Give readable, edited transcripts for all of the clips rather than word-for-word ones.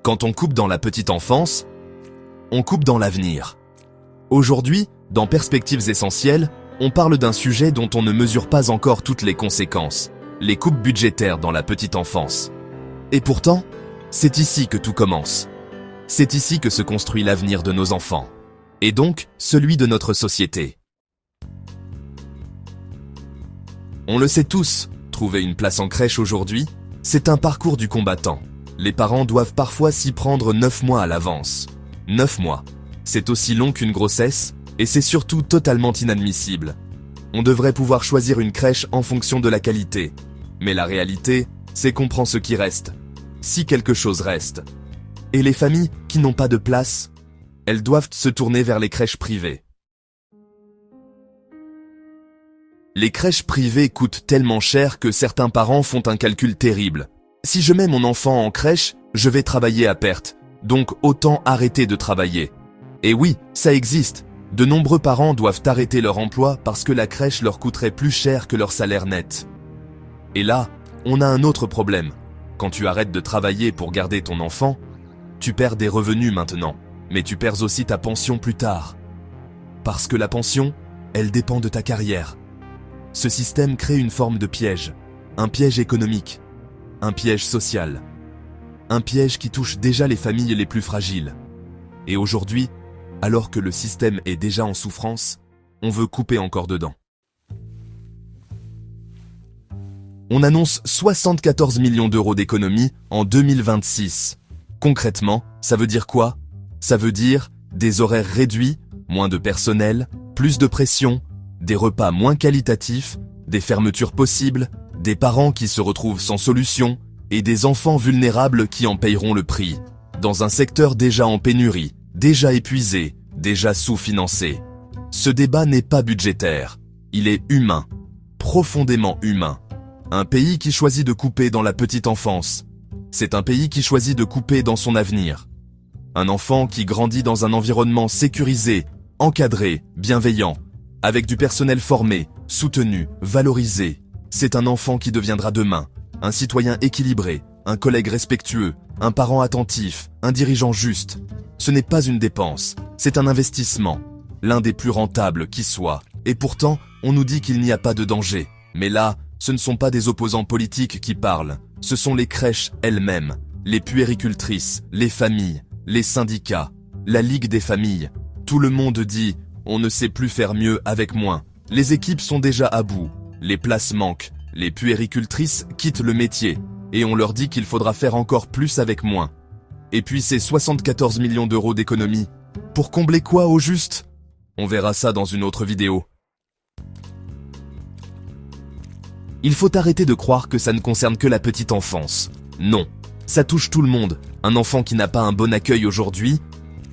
Quand on coupe dans la petite enfance, on coupe dans l'avenir. Aujourd'hui, dans Perspectives essentielles, on parle d'un sujet dont on ne mesure pas encore toutes les conséquences, les coupes budgétaires dans la petite enfance. Et pourtant, c'est ici que tout commence. C'est ici que se construit l'avenir de nos enfants, et donc celui de notre société. On le sait tous, trouver une place en crèche aujourd'hui, c'est un parcours du combattant. Les parents doivent parfois s'y prendre 9 mois à l'avance. 9 mois. C'est aussi long qu'une grossesse, et c'est surtout totalement inadmissible. On devrait pouvoir choisir une crèche en fonction de la qualité. Mais la réalité, c'est qu'on prend ce qui reste. Si quelque chose reste. Et les familles qui n'ont pas de place, elles doivent se tourner vers les crèches privées. Les crèches privées coûtent tellement cher que certains parents font un calcul terrible. Si je mets mon enfant en crèche, je vais travailler à perte, donc autant arrêter de travailler. Et oui, ça existe. De nombreux parents doivent arrêter leur emploi parce que la crèche leur coûterait plus cher que leur salaire net. Et là, on a un autre problème. Quand tu arrêtes de travailler pour garder ton enfant, tu perds des revenus maintenant, mais tu perds aussi ta pension plus tard. Parce que la pension, elle dépend de ta carrière. Ce système crée une forme de piège, un piège économique, un piège social, un piège qui touche déjà les familles les plus fragiles. Et aujourd'hui, alors que le système est déjà en souffrance, on veut couper encore dedans. On annonce 74 millions d'euros d'économies en 2026. Concrètement, ça veut dire quoi? Ça veut dire des horaires réduits, moins de personnel, plus de pression, des repas moins qualitatifs, des fermetures possibles, des parents qui se retrouvent sans solution et des enfants vulnérables qui en payeront le prix. Dans un secteur déjà en pénurie, déjà épuisé, déjà sous-financé. Ce débat n'est pas budgétaire, il est humain, profondément humain. Un pays qui choisit de couper dans la petite enfance, c'est un pays qui choisit de couper dans son avenir. Un enfant qui grandit dans un environnement sécurisé, encadré, bienveillant, avec du personnel formé, soutenu, valorisé. C'est un enfant qui deviendra demain un citoyen équilibré, un collègue respectueux, un parent attentif, un dirigeant juste. Ce n'est pas une dépense, c'est un investissement, l'un des plus rentables qui soit. Et pourtant, on nous dit qu'il n'y a pas de danger. Mais là, ce ne sont pas des opposants politiques qui parlent, ce sont les crèches elles-mêmes, les puéricultrices, les familles, les syndicats, la Ligue des familles. Tout le monde dit « on ne sait plus faire mieux avec moins ». Les équipes sont déjà à bout, les places manquent, les puéricultrices quittent le métier, et on leur dit qu'il faudra faire encore plus avec moins. Et puis c'est 74 millions d'euros d'économies. Pour combler quoi au juste? On verra ça dans une autre vidéo. Il faut arrêter de croire que ça ne concerne que la petite enfance. Non, ça touche tout le monde. Un enfant qui n'a pas un bon accueil aujourd'hui,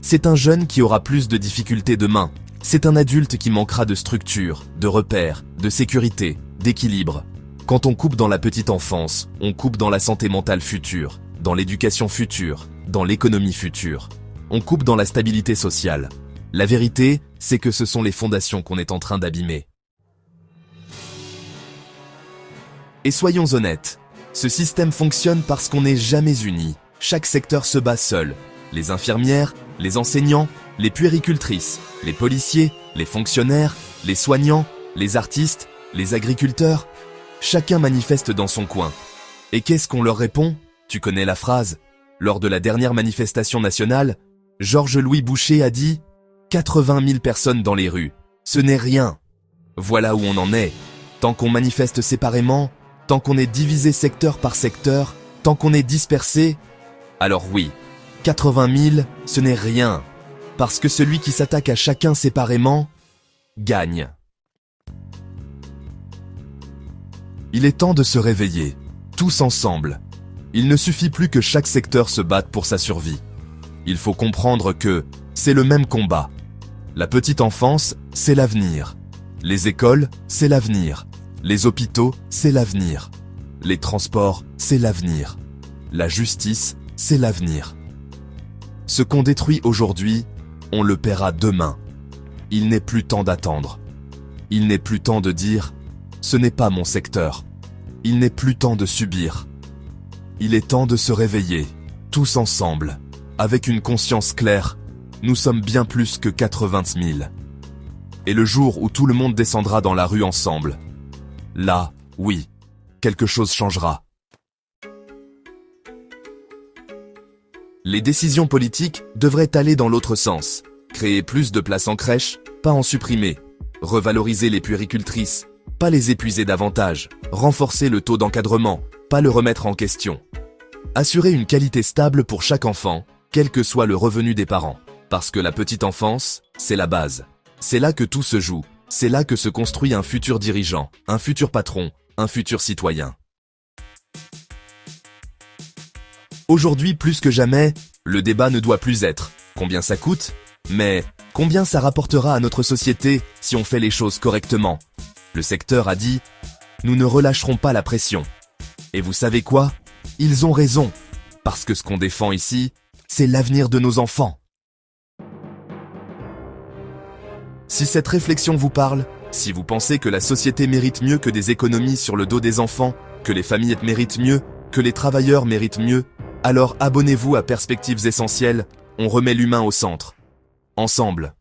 c'est un jeune qui aura plus de difficultés demain. C'est un adulte qui manquera de structure, de repères, de sécurité, d'équilibre. Quand on coupe dans la petite enfance, on coupe dans la santé mentale future, dans l'éducation future, dans l'économie future. On coupe dans la stabilité sociale. La vérité, c'est que ce sont les fondations qu'on est en train d'abîmer. Et soyons honnêtes, ce système fonctionne parce qu'on n'est jamais unis. Chaque secteur se bat seul. Les infirmières, les enseignants, les puéricultrices, les policiers, les fonctionnaires, les soignants, les artistes, les agriculteurs. Chacun manifeste dans son coin. Et qu'est-ce qu'on leur répond? Tu connais la phrase. Lors de la dernière manifestation nationale, Georges-Louis Boucher a dit « 80 000 personnes dans les rues. Ce n'est rien. » Voilà où on en est. Tant qu'on manifeste séparément, tant qu'on est divisé secteur par secteur, tant qu'on est dispersé, alors oui, 80 000, ce n'est rien. Parce que celui qui s'attaque à chacun séparément, gagne. Il est temps de se réveiller, tous ensemble. Il ne suffit plus que chaque secteur se batte pour sa survie. Il faut comprendre que c'est le même combat. La petite enfance, c'est l'avenir. Les écoles, c'est l'avenir. Les hôpitaux, c'est l'avenir. Les transports, c'est l'avenir. La justice, c'est l'avenir. Ce qu'on détruit aujourd'hui, on le paiera demain. Il n'est plus temps d'attendre. Il n'est plus temps de dire « ce n'est pas mon secteur ». Il n'est plus temps de subir. Il est temps de se réveiller. tous ensemble, avec une conscience claire, nous sommes bien plus que 80 000. Et le jour où tout le monde descendra dans la rue ensemble, là, oui, quelque chose changera. Les décisions politiques devraient aller dans l'autre sens. Créer plus de places en crèche, pas en supprimer. Revaloriser les puéricultrices, pas les épuiser davantage. Renforcer le taux d'encadrement, pas le remettre en question. Assurer une qualité stable pour chaque enfant, quel que soit le revenu des parents. Parce que la petite enfance, c'est la base. C'est là que tout se joue. C'est là que se construit un futur dirigeant, un futur patron, un futur citoyen. Aujourd'hui plus que jamais, le débat ne doit plus être combien ça coûte, mais combien ça rapportera à notre société si on fait les choses correctement. Le secteur a dit « Nous ne relâcherons pas la pression ». Et vous savez quoi? Ils ont raison, parce que ce qu'on défend ici, c'est l'avenir de nos enfants. Si cette réflexion vous parle, si vous pensez que la société mérite mieux que des économies sur le dos des enfants, que les familles méritent mieux, que les travailleurs méritent mieux, alors abonnez-vous à Perspectives Essentielles, on remet l'humain au centre. Ensemble.